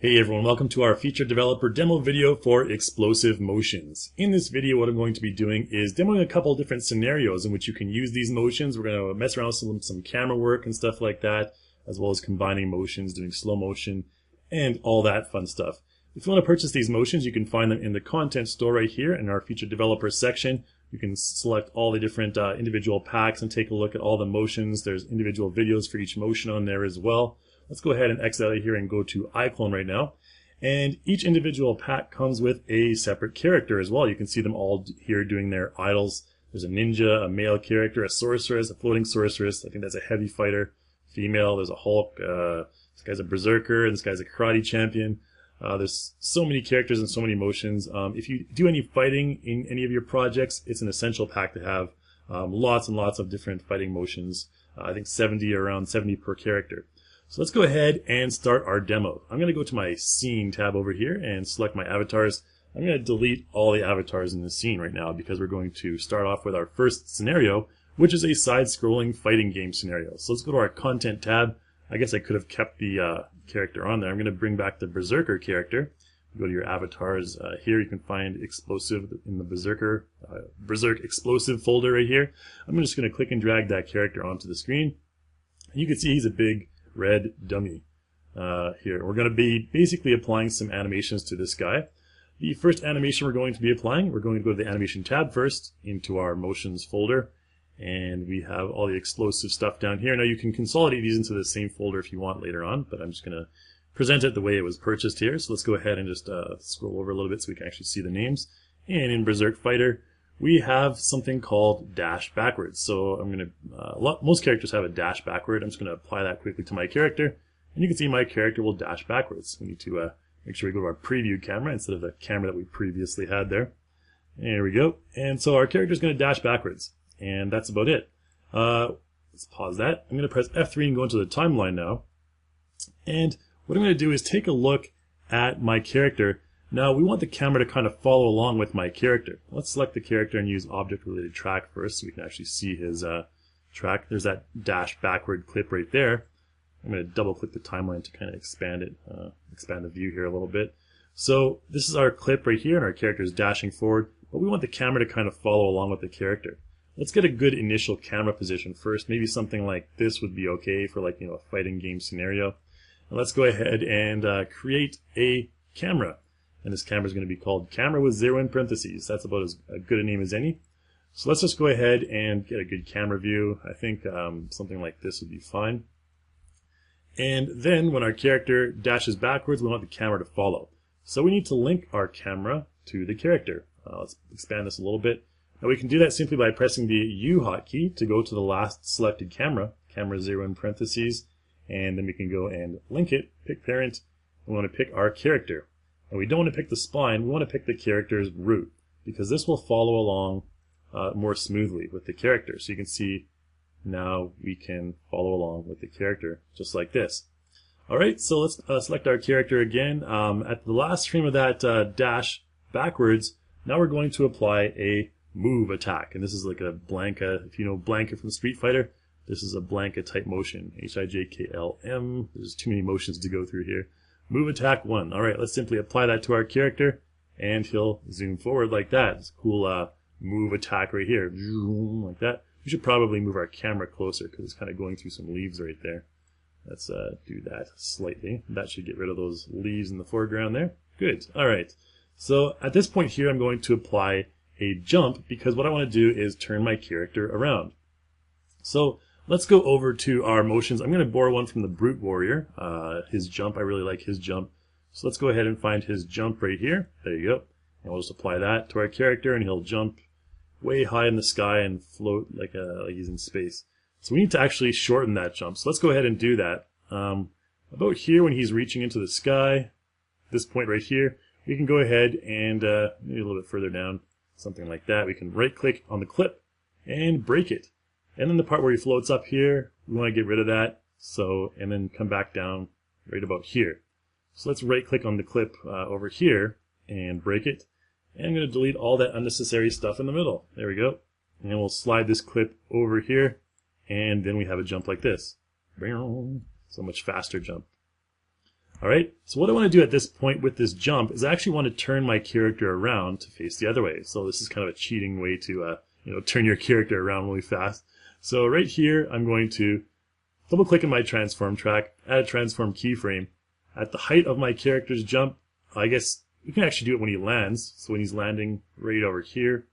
Hey everyone, welcome to our feature developer demo video for explosive motions. In this video, what I'm going to be doing is demoing a couple different scenarios in which you can use these motions. We're going to mess around with some camera work and stuff like that, as well as combining motions, doing slow motion, and all that fun stuff. If you want to purchase these motions, you can find them in the content store right here in our feature developer section. You can select all the different individual packs and take a look at all the motions. There's individual videos for each motion on there as well. Let's go ahead and exit out of here and go to iClone right now. And each individual pack comes with a separate character as well. You can see them all here doing their idols. There's a ninja, a male character, a sorceress, a floating sorceress. I think that's a heavy fighter. Female, there's a Hulk. This guy's a berserker, and this guy's a karate champion. There's so many characters and so many motions. If you do any fighting in any of your projects, it's an essential pack to have. Lots and lots of different fighting motions. I think 70 or around 70 per character. So let's go ahead and start our demo. I'm going to go to my scene tab over here and select my avatars. I'm going to delete all the avatars in the scene right now because we're going to start off with our first scenario, which is a side-scrolling fighting game scenario. So let's go to our content tab. I guess I could have kept the character on there. I'm going to bring back the berserker character. Go to your avatars here. You can find explosive in the berserk explosive folder right here. I'm just going to click and drag that character onto the screen. You can see he's a big red dummy here. We're going to be basically applying some animations to this guy. The first animation we're going to be applying, we're going to go to the animation tab first into our motions folder, and we have all the explosive stuff down here. Now you can consolidate these into the same folder if you want later on, but I'm just going to present it the way it was purchased here. So let's go ahead and just scroll over a little bit so we can actually see the names. And in Berserk Fighter, we have something called dash backwards. So I'm going to, most characters have a dash backward. I'm just going to apply that quickly to my character. And you can see my character will dash backwards. We need to make sure we go to our preview camera instead of the camera that we previously had there. There we go. And so our character is going to dash backwards. And that's about it. Let's pause that. I'm going to press F3 and go into the timeline now. And what I'm going to do is take a look at my character. Now we want the camera to kind of follow along with my character. Let's select the character and use object related track first so we can actually see his track. There's that dash backward clip right there. I'm going to double click the timeline to kind of expand it, expand the view here a little bit. So this is our clip right here and our character is dashing forward, but we want the camera to kind of follow along with the character. Let's get a good initial camera position first. Maybe something like this would be okay for like, a fighting game scenario. And let's go ahead and create a camera. And this camera is going to be called camera with 0 in parentheses. That's about as good a name as any. So let's just go ahead and get a good camera view. I think something like this would be fine. And then when our character dashes backwards, we want the camera to follow. So we need to link our camera to the character. Let's expand this a little bit. Now we can do that simply by pressing the U hotkey to go to the last selected camera, camera 0 in parentheses, and then we can go and link it, pick parent. We want to pick our character. And we don't want to pick the spline, we want to pick the character's root, because this will follow along more smoothly with the character. So you can see now we can follow along with the character just like this. Alright, so let's select our character again. At the last frame of that dash backwards, now we're going to apply a move attack. And this is like a Blanka, if you know Blanka from Street Fighter, this is a Blanka type motion. H-I-J-K-L-M. There's too many motions to go through here. Move attack 1. Alright, let's simply apply that to our character, and he'll zoom forward like that. It's a cool move attack right here. Like that. We should probably move our camera closer because it's kind of going through some leaves right there. Let's do that slightly. That should get rid of those leaves in the foreground there. Good. Alright. So at this point here, I'm going to apply a jump because what I want to do is turn my character around. So let's go over to our motions. I'm going to borrow one from the Brute Warrior, his jump. I really like his jump. So let's go ahead and find his jump right here. There you go. And we'll just apply that to our character, and he'll jump way high in the sky and float like he's in space. So we need to actually shorten that jump. So let's go ahead and do that. About here when he's reaching into the sky, this point right here, we can go ahead and maybe a little bit further down, something like that. We can right-click on the clip and break it. And then the part where he floats up here, we want to get rid of that. So, and then come back down right about here. So let's right-click on the clip over here and break it. And I'm going to delete all that unnecessary stuff in the middle. There we go. And we'll slide this clip over here. And then we have a jump like this. So much faster jump. Alright, so what I want to do at this point with this jump is I actually want to turn my character around to face the other way. So this is kind of a cheating way to turn your character around really fast. So right here, I'm going to double click on my transform track, add a transform keyframe. At the height of my character's jump, I guess we can actually do it when he lands. So when he's landing right over here,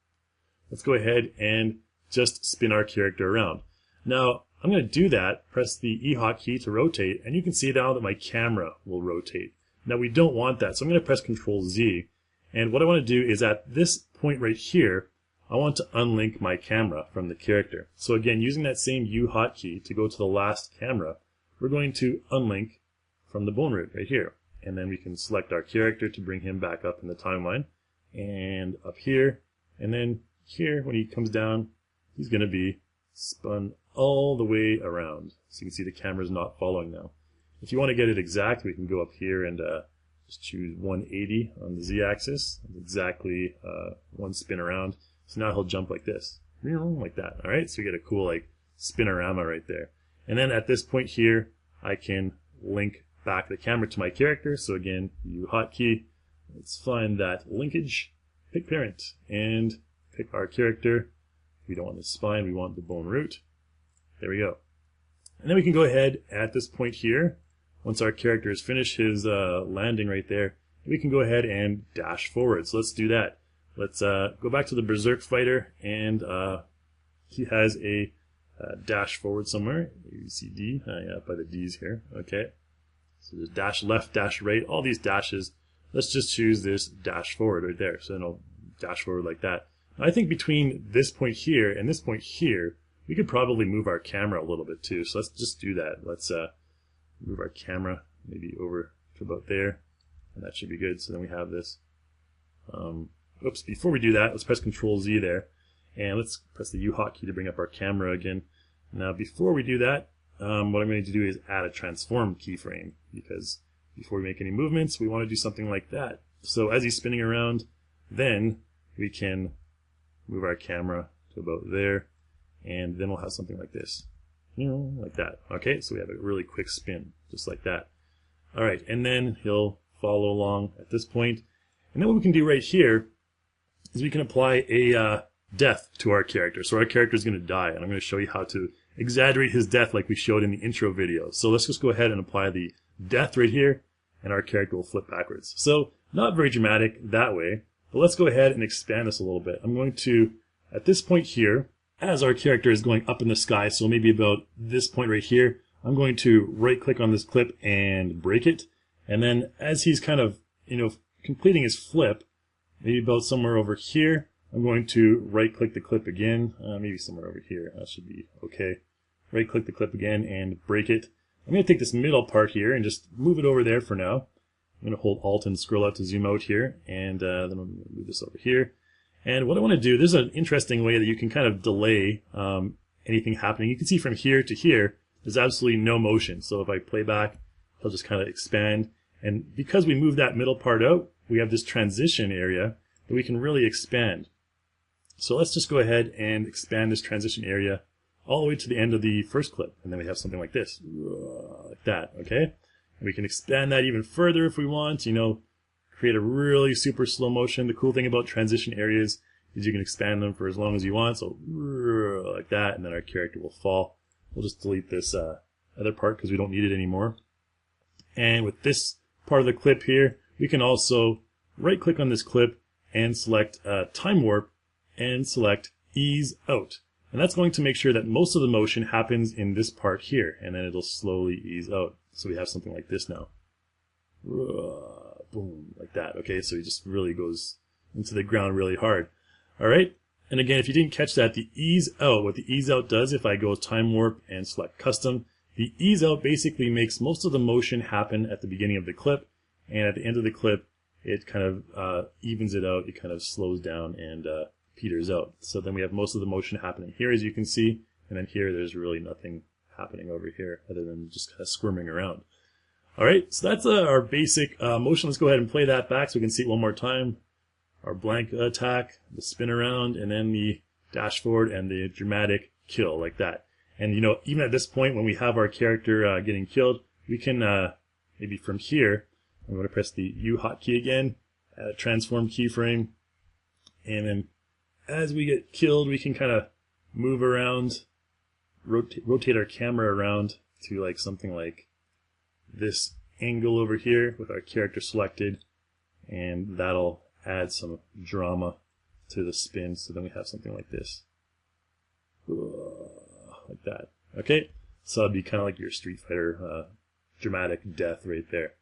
let's go ahead and just spin our character around. Now, I'm going to do that, press the E hotkey to rotate, and you can see now that my camera will rotate. Now we don't want that, so I'm going to press Ctrl Z. And what I want to do is at this point right here, I want to unlink my camera from the character. So again, using that same U hotkey to go to the last camera, we're going to unlink from the bone root right here. And then we can select our character to bring him back up in the timeline. And up here, and then here, when he comes down, he's going to be spun all the way around. So you can see the camera's not following now. If you want to get it exact, we can go up here and just choose 180 on the Z-axis. Exactly one spin around. So now he'll jump like this. Like that. Alright, so we get a cool like spinorama right there. And then at this point here, I can link back the camera to my character. So again, U hotkey. Let's find that linkage. Pick parent. And pick our character. We don't want the spine, we want the bone root. There we go. And then we can go ahead at this point here, once our character has finished his landing right there, we can go ahead and dash forward. So let's do that. Let's go back to the Berserk fighter, and he has a dash forward somewhere. You see D, yeah, by the D's here. Okay. So there's dash left, dash right, all these dashes. Let's just choose this dash forward right there. So then I'll dash forward like that. I think between this point here and this point here, we could probably move our camera a little bit too. So let's just do that. Let's move our camera maybe over to about there. And that should be good. So then we have this. Oops, before we do that, let's press Ctrl Z there. And let's press the U hotkey to bring up our camera again. Now before we do that, what I'm going to do is add a transform keyframe. Because before we make any movements, we want to do something like that. So as he's spinning around, then we can move our camera to about there, and then we'll have something like this, like that. Okay, so we have a really quick spin, just like that. All right, and then he'll follow along at this point. And then what we can do right here is we can apply a death to our character. So our character is going to die, and I'm going to show you how to exaggerate his death like we showed in the intro video. So let's just go ahead and apply the death right here, and our character will flip backwards. So not very dramatic that way. But let's go ahead and expand this a little bit. I'm going to, at this point here, as our character is going up in the sky, so maybe about this point right here, I'm going to right click on this clip and break it. And then as he's kind of, completing his flip, maybe about somewhere over here, I'm going to right click the clip again, maybe somewhere over here. That should be okay. Right click the clip again and break it. I'm going to take this middle part here and just move it over there for now. I'm going to hold Alt and scroll out to zoom out here, and then I'm going to move this over here. And what I want to do, there's an interesting way that you can kind of delay anything happening. You can see from here to here, there's absolutely no motion. So if I play back, it'll just kind of expand. And because we move that middle part out, we have this transition area that we can really expand. So let's just go ahead and expand this transition area all the way to the end of the first clip. And then we have something like this, like that, okay? We can expand that even further if we want, create a really super slow motion. The cool thing about transition areas is you can expand them for as long as you want, so like that, and then our character will fall. We'll just delete this other part because we don't need it anymore. And with this part of the clip here, we can also right click on this clip and select Time Warp and select Ease Out. And that's going to make sure that most of the motion happens in this part here, and then it'll slowly ease out. So we have something like this now. Boom, like that. Okay, so he just really goes into the ground really hard. All right, and again, if you didn't catch that, the ease out, what the ease out does, if I go Time Warp and select Custom, the ease out basically makes most of the motion happen at the beginning of the clip, and at the end of the clip, it kind of evens it out, it kind of slows down and peters out. So then we have most of the motion happening here, as you can see, and then here there's really nothing happening over here other than just kind of squirming around. Alright, so that's our basic motion. Let's go ahead and play that back so we can see it one more time. Our blank attack, the spin around, and then the dash forward and the dramatic kill like that. And even at this point when we have our character getting killed, we can maybe from here, I'm going to press the U hotkey again, add a transform keyframe, and then as we get killed, we can kind of move around, rotate our camera around to like something like this angle over here with our character selected, and that'll add some drama to the spin, so then we have something like this. Like that. Okay? So that'd be kind of like your Street Fighter dramatic death right there.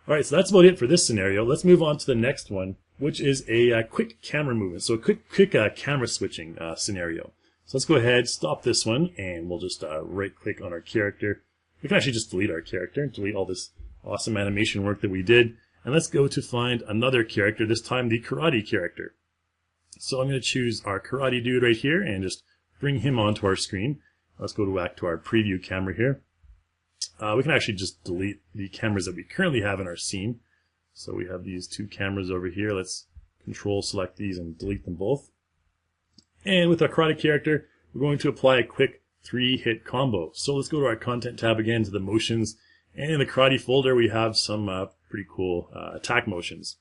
Alright, so that's about it for this scenario. Let's move on to the next one, which is a quick camera movement. So a quick camera switching scenario. So let's go ahead, stop this one, and we'll just right click on our character. We can actually just delete our character, delete all this awesome animation work that we did, and let's go to find another character, this time the karate character. So I'm going to choose our karate dude right here and just bring him onto our screen. Let's go back to our preview camera here. We can actually just delete the cameras that we currently have in our scene. So we have these two cameras over here. Let's control select these and delete them both. And with our karate character, we're going to apply a quick 3-hit combo. So let's go to our content tab again, to the motions. And in the karate folder, we have some pretty cool attack motions.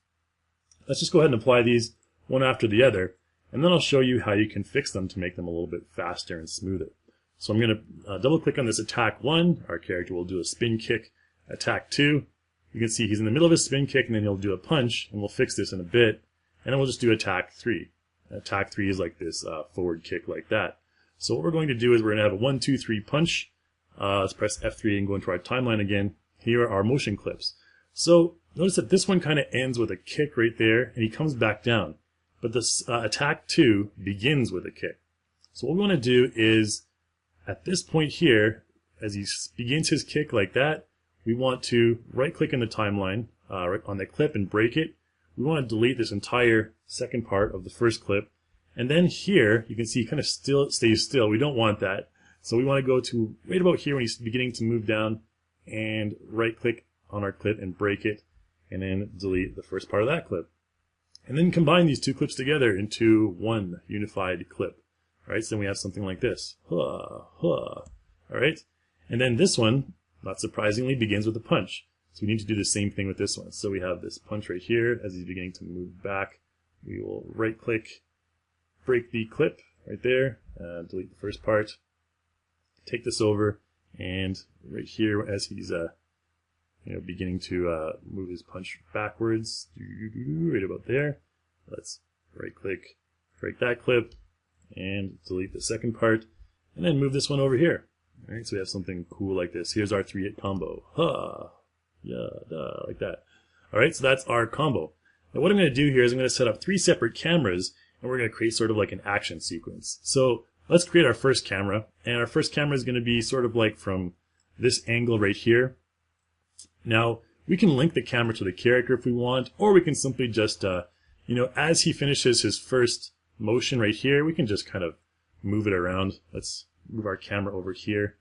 Let's just go ahead and apply these one after the other. And then I'll show you how you can fix them to make them a little bit faster and smoother. So I'm going to double click on this attack 1. Our character will do a spin kick. Attack 2. You can see he's in the middle of a spin kick, and then he'll do a punch, and we'll fix this in a bit. And then we'll just do attack 3. Attack 3 is like this forward kick like that. So what we're going to do is we're going to have a 1, 2, 3 punch. Let's press F3 and go into our timeline again. Here are our motion clips. So notice that this one kind of ends with a kick right there, and he comes back down. But this attack 2 begins with a kick. So what we want to do is, at this point here, as he begins his kick like that, we want to right-click in the timeline right on the clip and break it. We want to delete this entire second part of the first clip. And then here, you can see he kind of stays still. We don't want that. So we want to go to right about here when he's beginning to move down and right-click on our clip and break it, and then delete the first part of that clip. And then combine these two clips together into one unified clip. Alright, so then we have something like this. Alright, and then this one, not surprisingly, begins with a punch. So we need to do the same thing with this one. So we have this punch right here. As he's beginning to move back, we will right-click, break the clip right there, delete the first part, take this over, and right here as he's beginning to move his punch backwards, right about there, let's right-click, break that clip, and delete the second part, and then move this one over here. Alright, so we have something cool like this. Here's our 3-hit combo. Like that. Alright, so that's our combo. Now what I'm going to do here is I'm going to set up 3 separate cameras, and we're going to create sort of like an action sequence. So let's create our first camera, and our first camera is going to be sort of like from this angle right here. Now, we can link the camera to the character if we want, or we can simply just, as he finishes his first motion right here, we can just kind of move it around. Let's move our camera over here,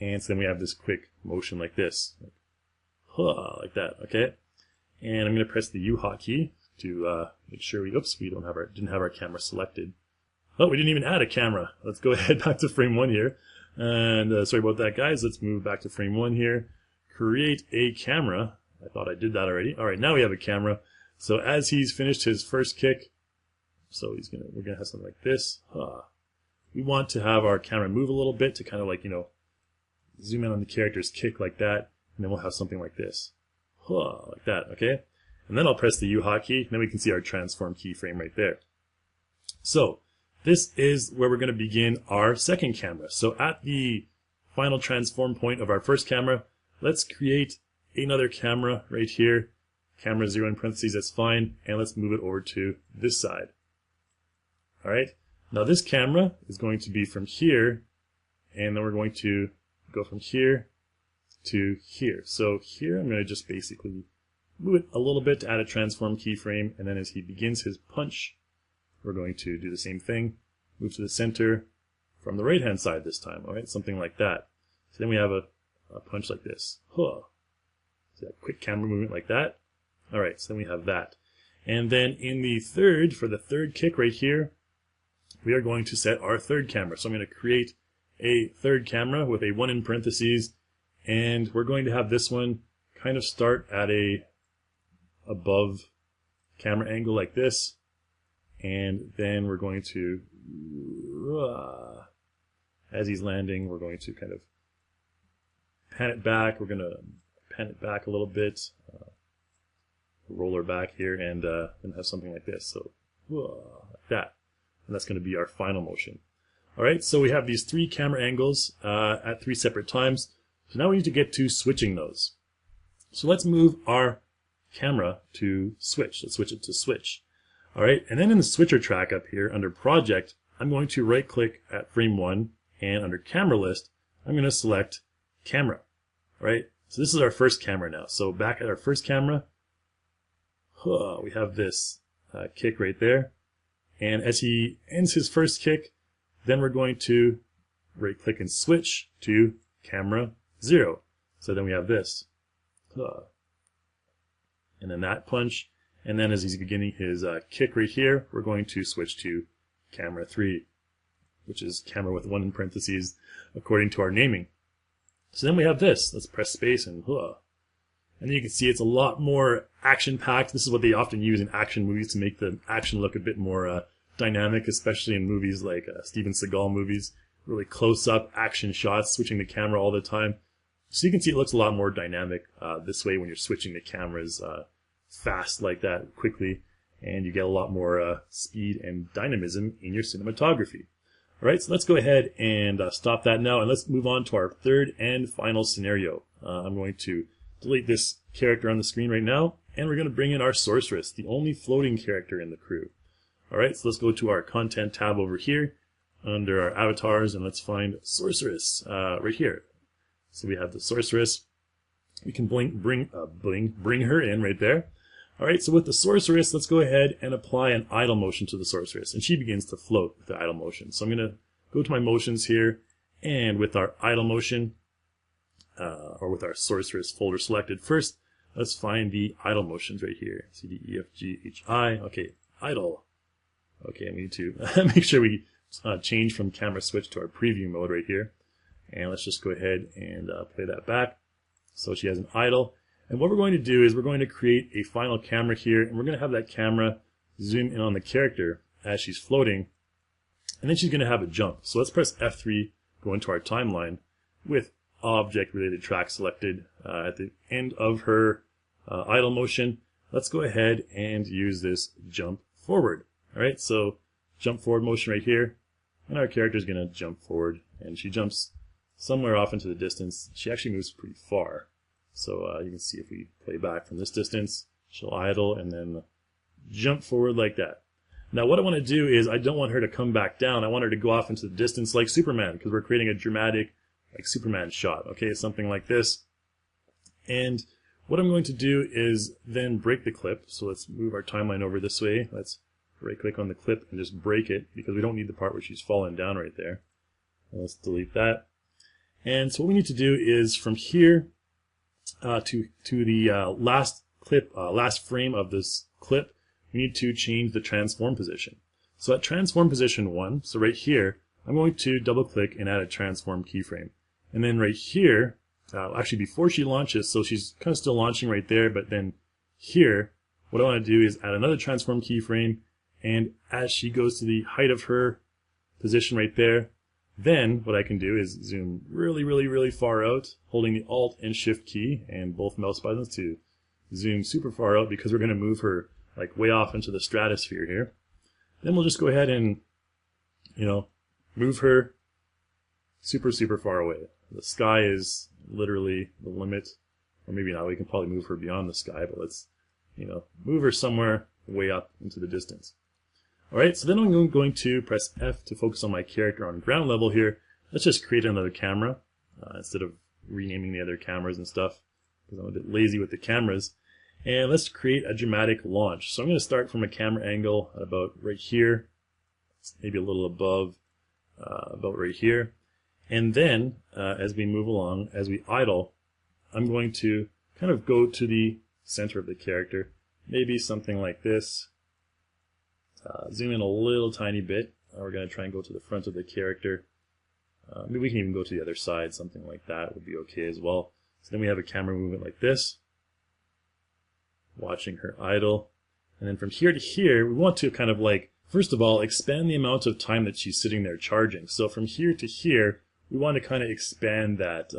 and so then we have this quick motion like this, like that. Okay, and I'm going to press the U hotkey to make sure we didn't have our camera selected. Oh, we didn't even add a camera. Let's go ahead back to frame 1 here, and sorry about that, guys. Let's move back to frame 1 here. Create a camera. I thought I did that already. All right, now we have a camera. So as he's finished his first kick, so we're gonna have something like this. We want to have our camera move a little bit to kind of like, zoom in on the character's kick like that, and then we'll have something like this. Like that, okay? And then I'll press the U hotkey, and then we can see our transform keyframe right there. So this is where we're gonna begin our second camera. So at the final transform point of our first camera, let's create another camera right here. Camera 0 in parentheses, that's fine. And let's move it over to this side. Alright, now this camera is going to be from here, and then we're going to go from here to here. So here I'm going to just basically move it a little bit to add a transform keyframe, and then as he begins his punch, we're going to do the same thing. Move to the center from the right hand side this time, alright, something like that. So then we have a punch like this. So that quick camera movement like that. Alright, so then we have that. And then in the third, for the third kick right here, we are going to set our third camera. So I'm going to create a third camera with a 1 in parentheses, and we're going to have this one kind of start at a above camera angle like this, and then we're going to, as he's landing, we're going to kind of pan it back. We're going to pan it back a little bit, roll her back here, and then have something like this. So like that, and that's going to be our final motion. All right, so we have these 3 camera angles at 3 separate times. So now we need to get to switching those. So let's move our camera to switch. Let's switch it to switch. All right, and then in the switcher track up here under project, I'm going to right click at frame 1, and under camera list, I'm going to select camera. All right, so this is our first camera now. So back at our first camera, we have this kick right there. And as he ends his first kick, then we're going to right click and switch to camera 0. So then we have this. And then that punch. And then as he's beginning his kick right here, we're going to switch to camera 3, which is camera with 1 in parentheses according to our naming. So then we have this. Let's press space and then you can see it's a lot more action-packed. This is what they often use in action movies to make the action look a bit more dynamic, especially in movies like Steven Seagal movies. Really close-up action shots, switching the camera all the time. So you can see it looks a lot more dynamic this way when you're switching the cameras fast like that, quickly, and you get a lot more speed and dynamism in your cinematography. All right, so let's go ahead and stop that now, and let's move on to our third and final scenario. I'm going to delete this character on the screen right now, and we're going to bring in our sorceress, the only floating character in the crew. All right, so let's go to our content tab over here under our avatars, and let's find sorceress right here. So we have the sorceress. We can bring her in right there. All right, so with the sorceress, let's go ahead and apply an idle motion to the sorceress, and she begins to float with the idle motion. So I'm going to go to my motions here, and with our idle motion, or with our sorceress folder selected first, let's find the idle motions right here. C, D, E, F, G, H, I. Okay, idle. Okay, we need to make sure we change from camera switch to our preview mode right here. And let's just go ahead and play that back. So she has an idle. And what we're going to do is we're going to create a final camera here, and we're going to have that camera zoom in on the character as she's floating. And then she's going to have a jump. So let's press F3, go into our timeline with object-related track selected at the end of her idle motion. Let's go ahead and use this jump forward. All right, so jump forward motion right here, and our character is going to jump forward, and she jumps somewhere off into the distance. She actually moves pretty far. So you can see if we play back from this distance, she'll idle and then jump forward like that. Now what I want to do is I don't want her to come back down. I want her to go off into the distance like Superman, because we're creating a dramatic like Superman shot. Okay, something like this. And what I'm going to do is then break the clip. So let's move our timeline over this way. Let's right click on the clip and just break it, because we don't need the part where she's falling down right there. And let's delete that. And so what we need to do is from here to the last clip, last frame of this clip, we need to change the transform position. So at transform position 1, so right here, I'm going to double click and add a transform keyframe. And then right here, actually before she launches, so she's kind of still launching right there, but then here, what I want to do is add another transform keyframe, and as she goes to the height of her position right there, then what I can do is zoom really far out, holding the Alt and Shift key and both mouse buttons to zoom super far out, because we're going to move her like way off into the stratosphere here. Then we'll just go ahead and, move her super far away. The sky is literally the limit, or maybe not. We can probably move her beyond the sky, but let's, move her somewhere way up into the distance. All right, so then I'm going to press F to focus on my character on ground level here. Let's just create another camera instead of renaming the other cameras and stuff, because I'm a bit lazy with the cameras. And let's create a dramatic launch. So I'm going to start from a camera angle about right here, maybe a little above, about right here. And then as we move along, as we idle, I'm going to kind of go to the center of the character, maybe something like this. Zoom in a little tiny bit. We're going to try and go to the front of the character. Maybe we can even go to the other side, something like that would be okay as well. So then we have a camera movement like this. watching her idle. And then from here to here, we want to kind of like, first of all, expand the amount of time that she's sitting there charging. So from here to here, we want to kind of expand that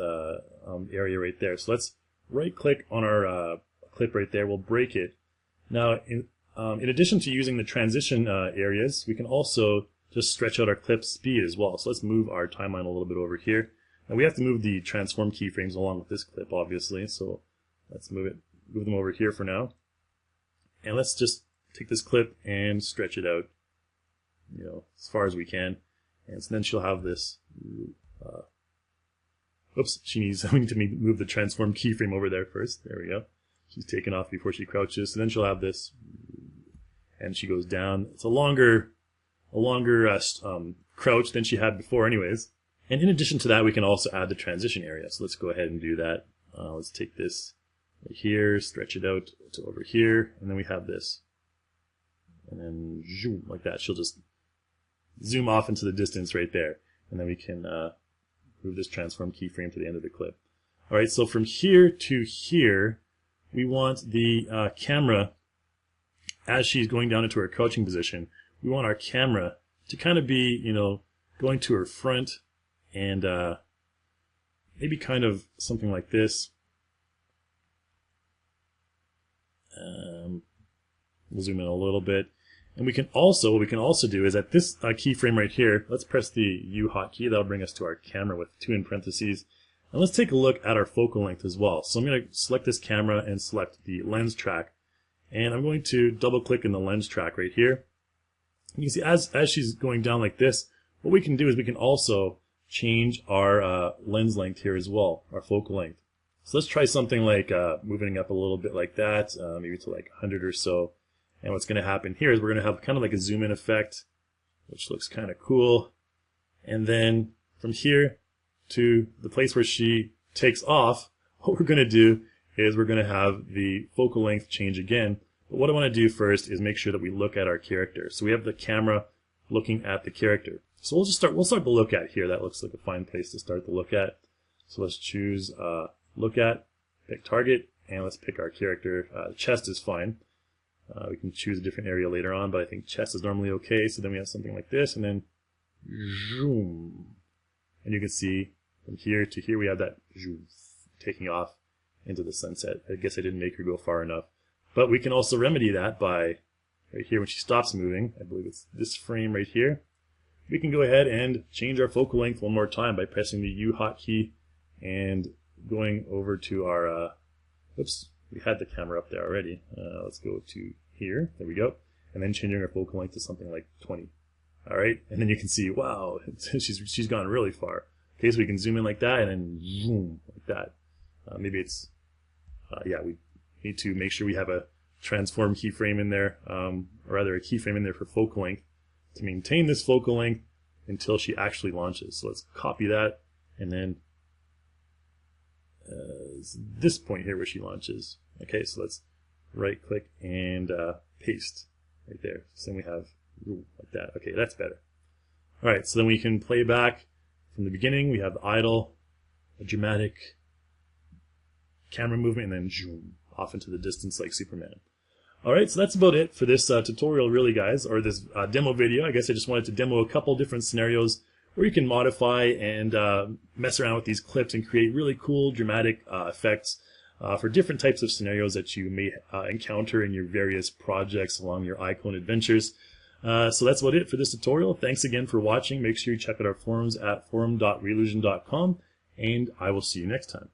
area right there. So let's right-click on our clip right there. We'll break it. Now, in addition to using the transition areas, we can also just stretch out our clip speed as well. So let's move our timeline a little bit over here. And we have to move the transform keyframes along with this clip, obviously. So let's move them over here for now. And let's just take this clip and stretch it out, as far as we can. And so then she'll have this. Oops, we need to move the transform keyframe over there first. There we go. She's taken off before she crouches. So then she'll have this, and she goes down. It's a longer crouch than she had before, anyways. And in addition to that, we can also add the transition area. So let's go ahead and do that. Let's take this right here, stretch it out to over here, and then we have this. And then zoom, like that. She'll just zoom off into the distance right there. And then we can move this transform keyframe to the end of the clip. All right, so from here to here, we want the camera, as she's going down into her crouching position, we want our camera to kind of be, going to her front, and maybe kind of something like this. We'll zoom in a little bit. And what we can also do is at this keyframe right here, let's press the U hotkey. That'll bring us to our camera with 2 in parentheses. And let's take a look at our focal length as well. So I'm going to select this camera and select the lens track. And I'm going to double click in the lens track right here. You can see as she's going down like this, what we can do is we can also change our lens length here as well, our focal length. So let's try something like moving up a little bit like that, maybe to like 100 or so. And what's going to happen here is we're going to have kind of like a zoom in effect, which looks kind of cool. And then from here to the place where she takes off, what we're going to do is we're going to have the focal length change again. But what I want to do first is make sure that we look at our character. So we have the camera looking at the character. So we'll start the look at here. That looks like a fine place to start the look at. So let's choose look at, pick target, and let's pick our character. Chest is fine. We can choose a different area later on, but I think chest is normally okay. So then we have something like this, and then zoom. And you can see from here to here we have that zoom taking off into the sunset. I guess I didn't make her go far enough. But we can also remedy that by right here when she stops moving. I believe it's this frame right here. We can go ahead and change our focal length one more time by pressing the U hotkey and going over to our, oops, we had the camera up there already. Let's go to here. There we go. And then changing our focal length to something like 20. All right. And then you can see, wow, she's gone really far. Okay, so we can zoom in like that and then zoom like that. Maybe it's, yeah, we need to make sure we have a transform keyframe in there, or rather a keyframe in there for focal length to maintain this focal length until she actually launches. So let's copy that, and then this point here where she launches. Okay, so let's right click and paste right there. So then we have like that. Okay, that's better. All right, so then we can play back from the beginning. We have idle, a dramatic camera movement, and then zoom off into the distance like Superman. Alright, so that's about it for this tutorial really, guys, or this demo video. I guess I just wanted to demo a couple different scenarios where you can modify and mess around with these clips and create really cool dramatic effects for different types of scenarios that you may encounter in your various projects along your iClone adventures. So that's about it for this tutorial. Thanks again for watching. Make sure you check out our forums at forum.reallusion.com, and I will see you next time.